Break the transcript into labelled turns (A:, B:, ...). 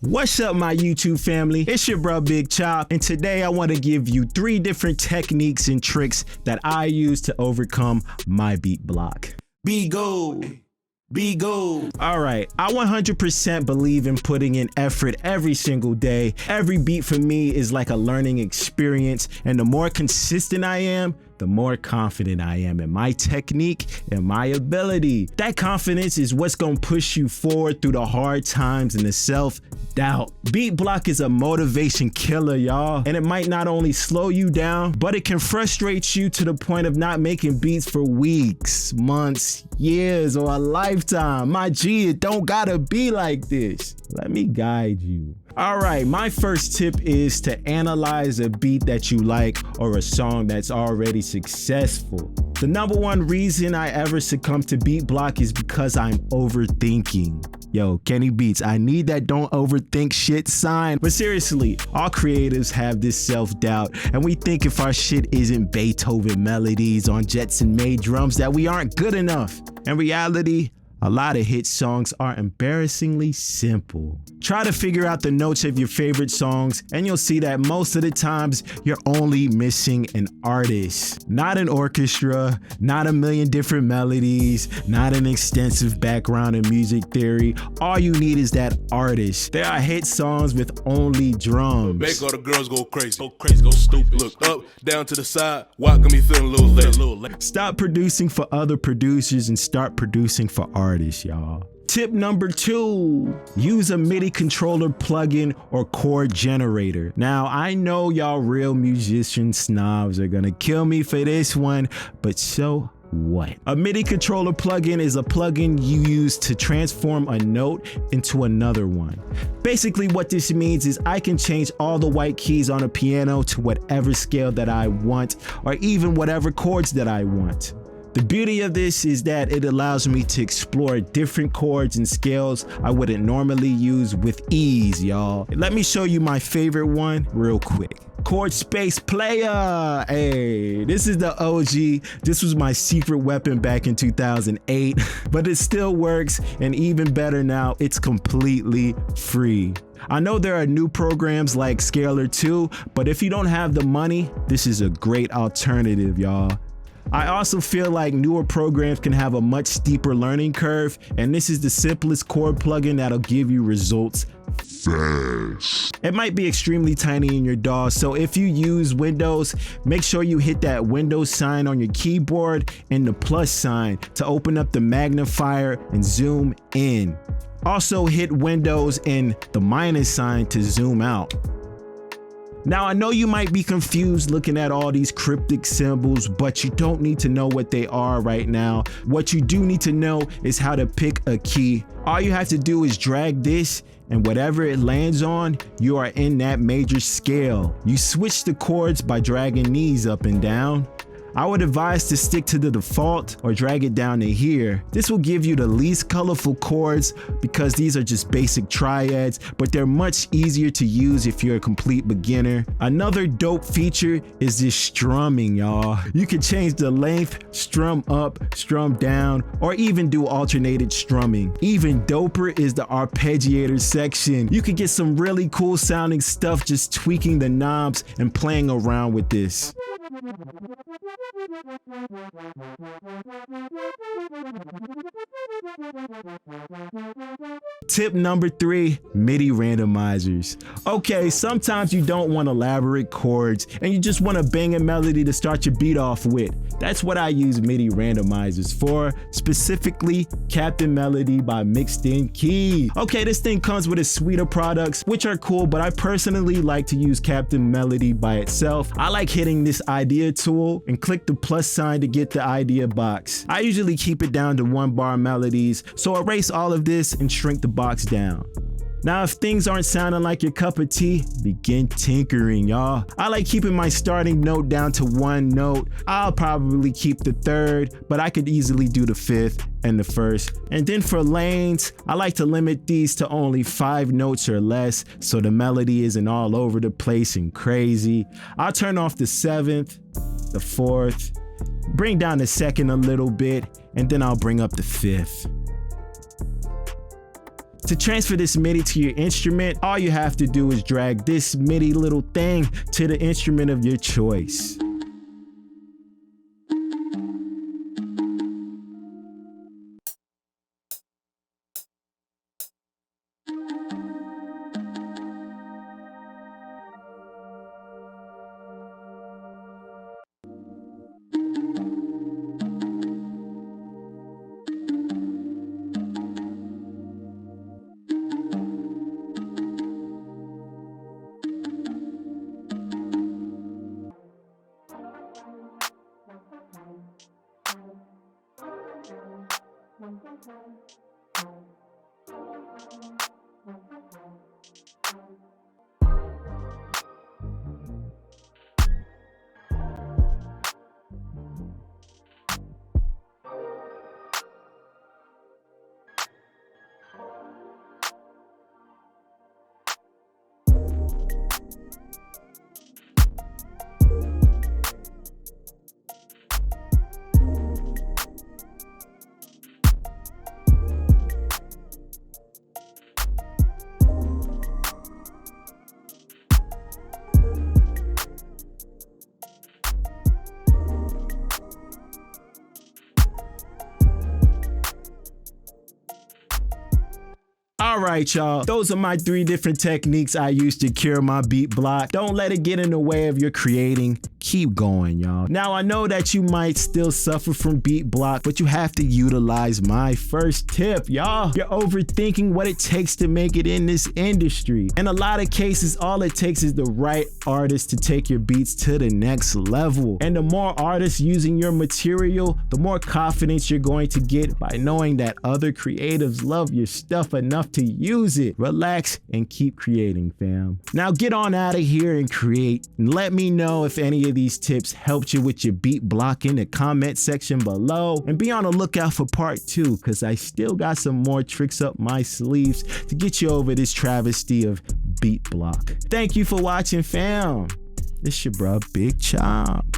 A: What's up, my YouTube family? It's your bro Big Chop, and today I want to give you 3 different techniques and tricks that I use to overcome my beat block. Be gold. Be gold. All right, I 100% believe in putting in effort every single day. Every beat for me is like a learning experience, and the more consistent I am, the more confident I am in my technique and my ability. That confidence is what's gonna push you forward through the hard times and the self-doubt. Beat block is a motivation killer, y'all, and it might not only slow you down, but it can frustrate you to the point of not making beats for weeks, months, years, or a lifetime. My G, it don't gotta be like this. Let me guide you. All right, my first tip is to analyze a beat that you like or a song that's already successful. The #1 reason I ever succumb to beat block is because I'm overthinking. Yo, Kenny Beats, I need that don't overthink shit sign. But seriously, all creatives have this self-doubt, and we think if our shit isn't Beethoven melodies on Jetson-made drums that we aren't good enough. In reality, a lot of hit songs are embarrassingly simple. Try to figure out the notes of your favorite songs, and you'll see that most of the times you're only missing an artist. Not an orchestra, not a million different melodies, not an extensive background in music theory. All you need is that artist. There are hit songs with only drums.
B: Make all the girls go crazy, go stupid. Look up, down to the side, why got me feeling a little late.
A: Stop producing for other producers and start producing for artists, y'all. Tip #2, use a Midi Controller plugin or chord generator. Now, I know y'all real musician snobs are gonna kill me for this one, but so what? A Midi Controller plugin is a plugin you use to transform a note into another one. Basically, what this means is I can change all the white keys on a piano to whatever scale that I want, or even whatever chords that I want. The beauty of this is that it allows me to explore different chords and scales I wouldn't normally use with ease, y'all. Let me show you my favorite one real quick. Chordspace Playa. Hey, this is the OG. This was my secret weapon back in 2008, but it still works, and even better now, it's completely free. I know there are new programs like Scalar 2, but if you don't have the money, this is a great alternative, y'all. I also feel like newer programs can have a much steeper learning curve, and this is the simplest chord plugin that'll give you results fast. It might be extremely tiny in your DAWS, so if you use Windows, make sure you hit that Windows sign on your keyboard and the plus sign to open up the magnifier and zoom in. Also hit Windows and the minus sign to zoom out. Now, I know you might be confused looking at all these cryptic symbols, but you don't need to know what they are right now. What you do need to know is how to pick a key. All you have to do is drag this, and whatever it lands on, you are in that major scale. You switch the chords by dragging these up and down. I would advise to stick to the default or drag it down to here. This will give you the least colorful chords because these are just basic triads, but they're much easier to use if you're a complete beginner. Another dope feature is this strumming, y'all. You can change the length, strum up, strum down, or even do alternated strumming. Even doper is the arpeggiator section. You can get some really cool sounding stuff just tweaking the knobs and playing around with this. Tip #3, Midi Randomizers. Okay, sometimes you don't want elaborate chords and you just want a banging melody to start your beat off with. That's what I use Midi Randomizers for, specifically Captain Melody by Mixed In Key. Okay, this thing comes with a suite of products, which are cool, but I personally like to use Captain Melody by itself. I like hitting this idea tool and click the plus sign to get the idea box. I usually keep it down to 1-bar melodies, so erase all of this and shrink the box down. Now, if things aren't sounding like your cup of tea, begin tinkering, y'all. I like keeping my starting note down to 1 note. I'll probably keep the 3rd, but I could easily do the 5th and the 1st. And then for lanes, I like to limit these to only 5 notes or less so the melody isn't all over the place and crazy. I'll turn off the 7th, the 4th, bring down the 2nd a little bit, and then I'll bring up the 5th. To transfer this MIDI to your instrument, all you have to do is drag this MIDI little thing to the instrument of your choice. All right, y'all. Those are my 3 different techniques I use to cure my beat block. Don't let it get in the way of your creating. Keep going, y'all. Now, I know that you might still suffer from beat block, but you have to utilize my first tip, y'all. You're overthinking what it takes to make it in this industry. In a lot of cases, all it takes is the right artist to take your beats to the next level. And the more artists using your material, the more confidence you're going to get by knowing that other creatives love your stuff enough to use it. Relax and keep creating, fam. Now get on out of here and create. And let me know if any of these tips helped you with your beat block in the comment section below. And be on the lookout for part 2, because I still got some more tricks up my sleeves to get you over this travesty of beat block. Thank you for watching, fam. This your bro, Big Chop.